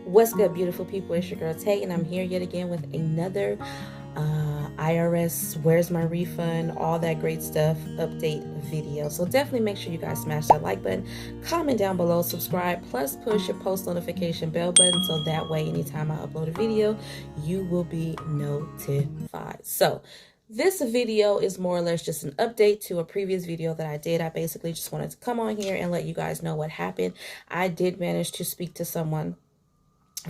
What's good, beautiful people? It's your girl Tay, and I'm here yet again with another IRS, where's my refund, all that great stuff update video. So definitely make sure you guys smash that like button, comment down below, subscribe, plus push your post notification bell button so that way anytime I upload a video, you will be notified. So this video is more or less just an update to a previous video that I did. I basically just wanted to come on here and let you guys know what happened. I did manage to speak to someone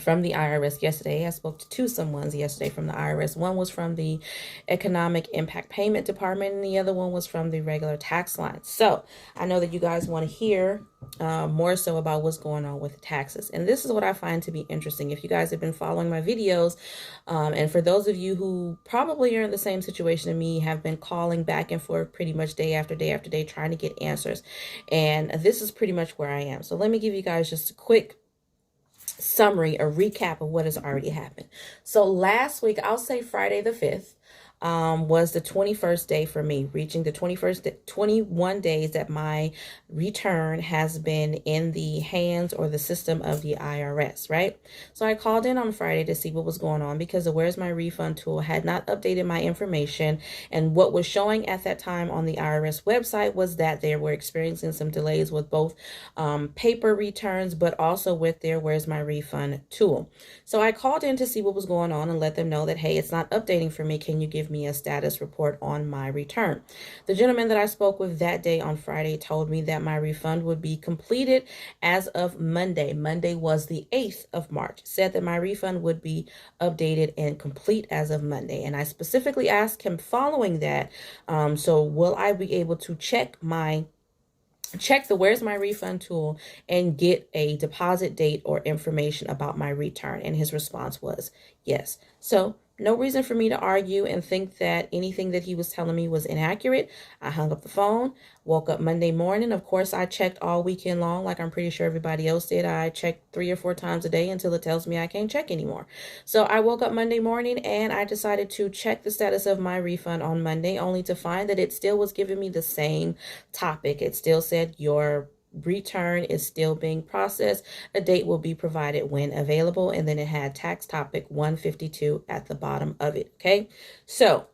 from the IRS yesterday. I spoke to two someones yesterday from the IRS. One was from the Economic Impact Payment Department, and the other one was from the regular tax line. So I know that you guys want to hear more so about what's going on with taxes. And this is what I find to be interesting. If you guys have been following my videos, and for those of you who probably are in the same situation as me, have been calling back and forth pretty much day after day after day trying to get answers. And this is pretty much where I am. So let me give you guys just a quick summary, a recap of what has already happened. So last week, I'll say Friday the 5th, was the 21st day for me, reaching the 21 days that my return has been in the hands or the system of the IRS, right? So I called in on Friday to see what was going on because the Where's My Refund tool had not updated my information. And what was showing at that time on the IRS website was that they were experiencing some delays with both paper returns, but also with their Where's My Refund tool. So I called in to see what was going on and let them know that, hey, it's not updating for me. Can you give me a status report on my return? The gentleman that I spoke with that day on Friday told me that my refund would be completed as of Monday. Monday was the 8th of March. Said that my refund would be updated and complete as of Monday. And I specifically asked him following that, so will I be able to check the Where's My Refund tool and get a deposit date or information about my return? And his response was yes. So no reason for me to argue and think that anything that he was telling me was inaccurate. I hung up the phone, woke up Monday morning. Of course, I checked all weekend long, like I'm pretty sure everybody else did. I checked 3 or 4 times a day until it tells me I can't check anymore. So I woke up Monday morning and I decided to check the status of my refund on Monday, only to find that it still was giving me the same topic. It still said your return is still being processed. A date will be provided when available. And then it had tax topic 152 at the bottom of it. Okay. So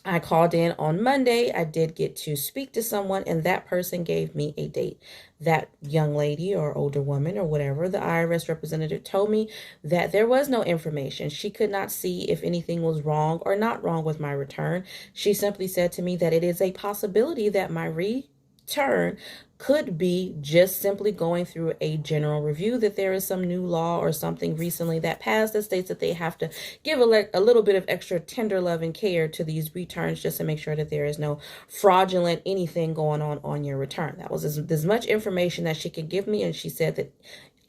I called in on Monday. I did get to speak to someone, and that person gave me a date. That young lady or older woman or whatever, the IRS representative, told me that there was no information. She could not see if anything was wrong or not wrong with my return. She simply said to me that it is a possibility that my return could be just simply going through a general review, that there is some new law or something recently that passed that states that they have to give a little bit of extra tender love and care to these returns just to make sure that there is no fraudulent anything going on your return. That was as much information that she could give me, and she said that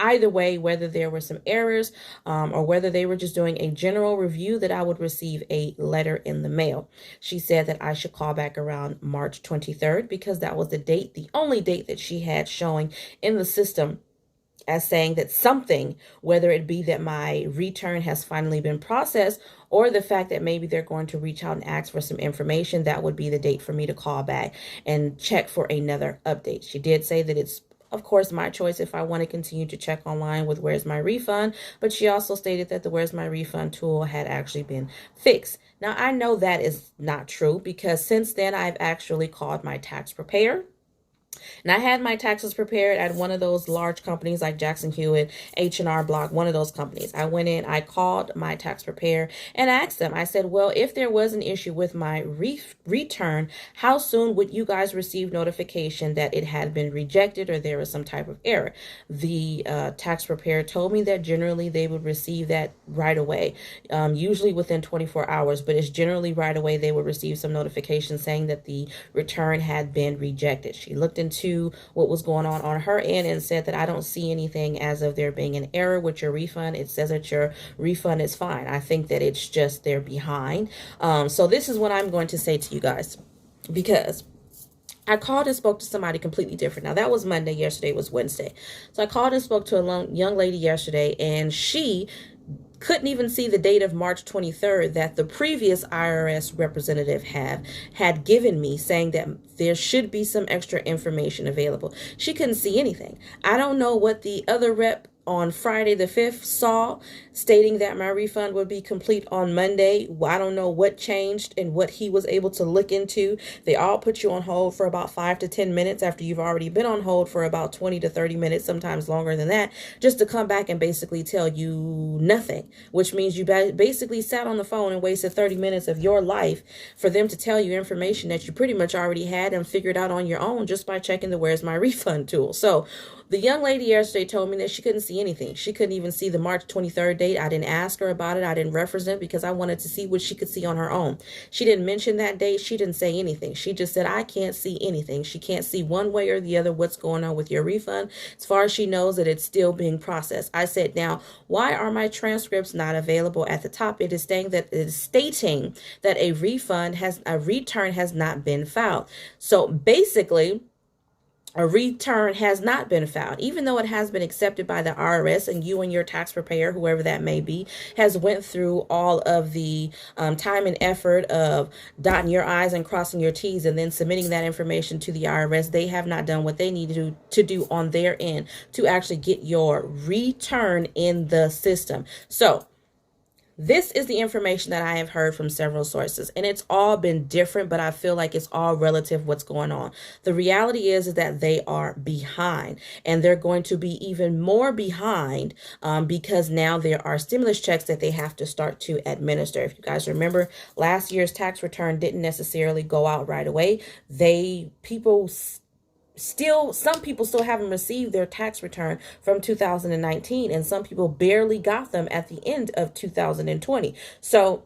either way, whether there were some errors or whether they were just doing a general review, that I would receive a letter in the mail. She said that I should call back around March 23rd because that was the only date that she had showing in the system as saying that something, whether it be that my return has finally been processed or the fact that maybe they're going to reach out and ask for some information, that would be the date for me to call back and check for another update. She did say that it's, of course, my choice if I want to continue to check online with Where's My Refund, but she also stated that the Where's My Refund tool had actually been fixed. Now, I know that is not true because since then I've actually called my tax preparer. And I had my taxes prepared at one of those large companies like Jackson Hewitt, H&R Block, one of those companies. I went in, I called my tax preparer and asked them, I said, well, if there was an issue with my return, how soon would you guys receive notification that it had been rejected or there was some type of error? The tax preparer told me that generally they would receive that right away, usually within 24 hours, but it's generally right away they would receive some notification saying that the return had been rejected. She looked into what was going on her end and said that I don't see anything as of there being an error with your refund. It says that your refund is fine. I think that it's just they're behind. So this is what I'm going to say to you guys, because I called and spoke to somebody completely different. Now, that was Monday. Yesterday was Wednesday. So I called and spoke to a young lady yesterday, and she couldn't even see the date of March 23rd that the previous IRS representative had given me, saying that there should be some extra information available. She couldn't see anything. I don't know what the other rep on Friday the 5th saw, stating that my refund would be complete on Monday. I don't know what changed and what he was able to look into. They all put you on hold for about 5 to 10 minutes after you've already been on hold for about 20 to 30 minutes, sometimes longer than that, just to come back and basically tell you nothing, which means you basically sat on the phone and wasted 30 minutes of your life for them to tell you information that you pretty much already had and figured out on your own just by checking the Where's My Refund tool. So the young lady yesterday told me that she couldn't see anything. She couldn't even see the March 23rd date. I didn't ask her about it. I didn't reference it because I wanted to see what she could see on her own. She didn't mention that date. She didn't say anything. She just said, I can't see anything. She can't see one way or the other what's going on with your refund. As far as she knows that it's still being processed. I said, now, why are my transcripts not available at the top? It is stating that a return has not been filed. So basically, a return has not been filed, even though it has been accepted by the IRS, and you and your tax preparer, whoever that may be, has went through all of the time and effort of dotting your I's and crossing your T's and then submitting that information to the IRS. They have not done what they need to do on their end to actually get your return in the system. So this is the information that I have heard from several sources, and it's all been different, but I feel like it's all relative what's going on. The reality is that they are behind, and they're going to be even more behind because now there are stimulus checks that they have to start to administer. If you guys remember, last year's tax return didn't necessarily go out right away. Some people still haven't received their tax return from 2019, and some people barely got them at the end of 2020. So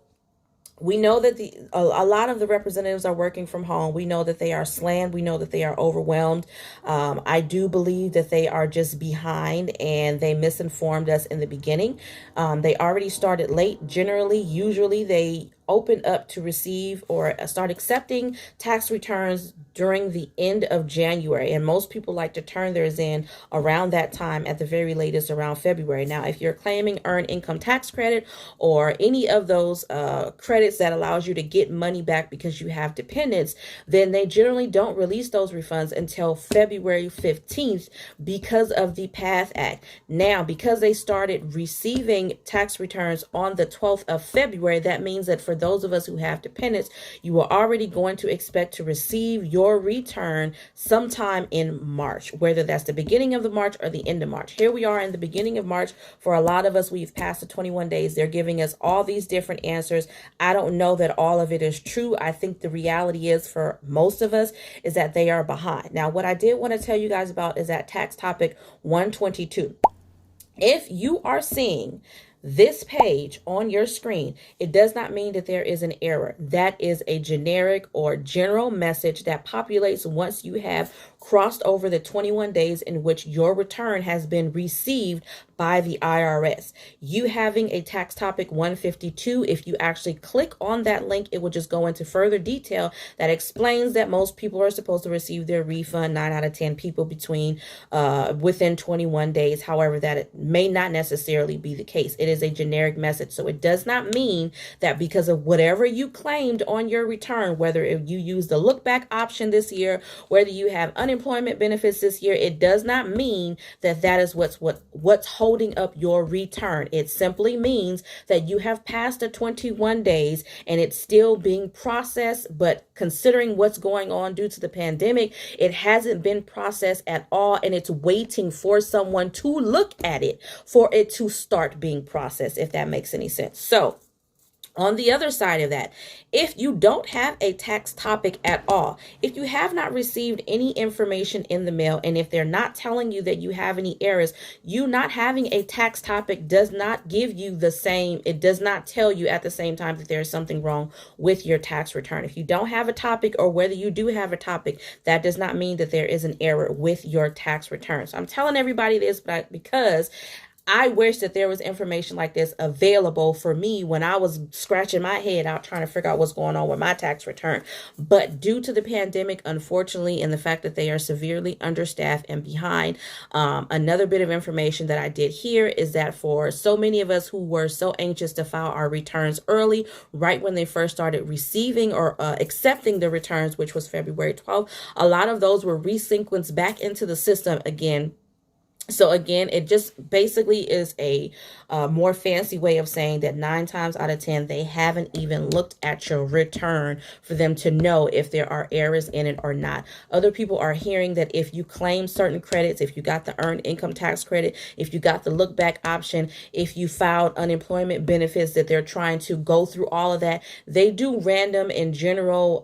we know that a lot of the representatives are working from home. We know that they are slammed. We know that they are overwhelmed. I do believe that they are just behind and they misinformed us in the beginning. They already started late. Usually they open up to receive or start accepting tax returns during the end of January. And most people like to turn theirs in around that time, at the very latest around February. Now, if you're claiming earned income tax credit or any of those credits that allows you to get money back because you have dependents, then they generally don't release those refunds until February 15th because of the PATH Act. Now, because they started receiving tax returns on the 12th of February, that means that for those of us who have dependents, you are already going to expect to receive your return sometime in March, whether that's the beginning of the March or the end of March. Here we are in the beginning of March. For a lot of us, we've passed the 21 days. They're giving us all these different answers. I don't know that all of it is true. I think the reality is for most of us is that they are behind. Now, what I did want to tell you guys about is that tax topic 122. If you are seeing this page on your screen, it does not mean that there is an error. That is a generic or general message that populates once you have crossed over the 21 days in which your return has been received by the IRS. You having a tax topic 152, if you actually click on that link, it will just go into further detail that explains that most people are supposed to receive their refund, 9 out of 10 people within 21 days. However, that it may not necessarily be the case. It is a generic message. So it does not mean that because of whatever you claimed on your return, whether you use the look back option this year, whether you have unemployment benefits this year, it does not mean that that is what's holding up your return. It simply means that you have passed the 21 days and it's still being processed, but considering what's going on due to the pandemic, it hasn't been processed at all, and it's waiting for someone to look at it for it to start being processed, if that makes any sense. So on the other side of that, if you don't have a tax topic at all, if you have not received any information in the mail, and if they're not telling you that you have any errors, you not having a tax topic does not give you the same, it does not tell you at the same time that there's something wrong with your tax return. If you don't have a topic, or whether you do have a topic, that does not mean that there is an error with your tax return. So I'm telling everybody this because I wish that there was information like this available for me when I was scratching my head out trying to figure out what's going on with my tax return. But due to the pandemic, unfortunately, and the fact that they are severely understaffed and behind, another bit of information that I did hear is that for so many of us who were so anxious to file our returns early, right when they first started receiving or accepting the returns, which was February 12th, a lot of those were resequenced back into the system again So again, it just basically is a more fancy way of saying that 9 times out of 10, they haven't even looked at your return for them to know if there are errors in it or not. Other people are hearing that if you claim certain credits, if you got the earned income tax credit, if you got the look back option, if you filed unemployment benefits, that they're trying to go through all of that. They do random and general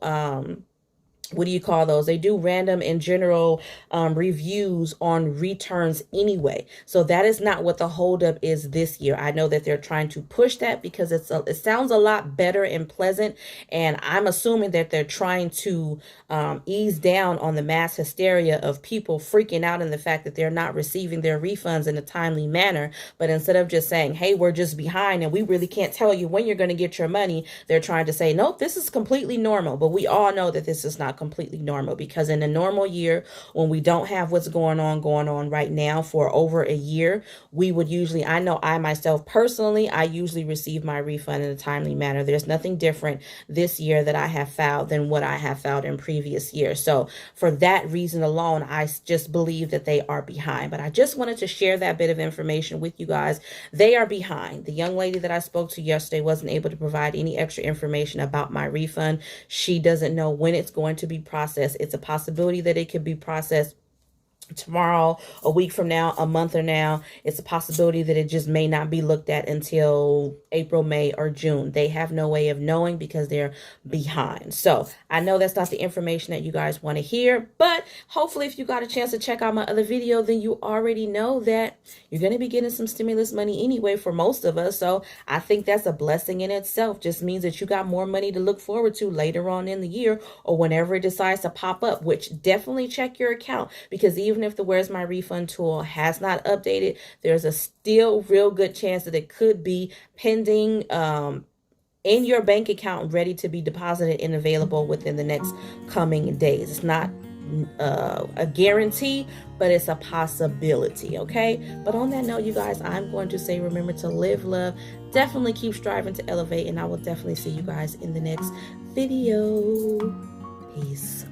what do you call those? They do random and general reviews on returns anyway. So that is not what the holdup is this year. I know that they're trying to push that because it sounds a lot better and pleasant. And I'm assuming that they're trying to ease down on the mass hysteria of people freaking out in the fact that they're not receiving their refunds in a timely manner. But instead of just saying, hey, we're just behind and we really can't tell you when you're going to get your money, they're trying to say, nope, this is completely normal. But we all know that this is not completely normal, because in a normal year, when we don't have what's going on right now for over a year, we would usually, I know I myself personally, I usually receive my refund in a timely manner. There's nothing different this year that I have filed than what I have filed in previous years. So for that reason alone, I just believe that they are behind. But I just wanted to share that bit of information with you guys. They are behind. The young lady that I spoke to yesterday wasn't able to provide any extra information about my refund. She doesn't know when it's going to be processed. It's a possibility that it could be processed tomorrow, a week from now, a month or now. It's a possibility that it just may not be looked at until April, May, or June. They have no way of knowing because they're behind. So I know that's not the information that you guys want to hear, but hopefully if you got a chance to check out my other video, then you already know that you're going to be getting some stimulus money anyway for most of us. So I think that's a blessing in itself. Just means that you got more money to look forward to later on in the year, or whenever it decides to pop up, which definitely check your account, because even if the Where's My Refund tool has not updated, there's a still real good chance that it could be pending in your bank account, ready to be deposited and available within the next coming days. It's not a guarantee, but it's a possibility. Okay, but on that note, you guys, I'm going to say, remember to live, love, definitely keep striving to elevate, and I will definitely see you guys in the next video. Peace.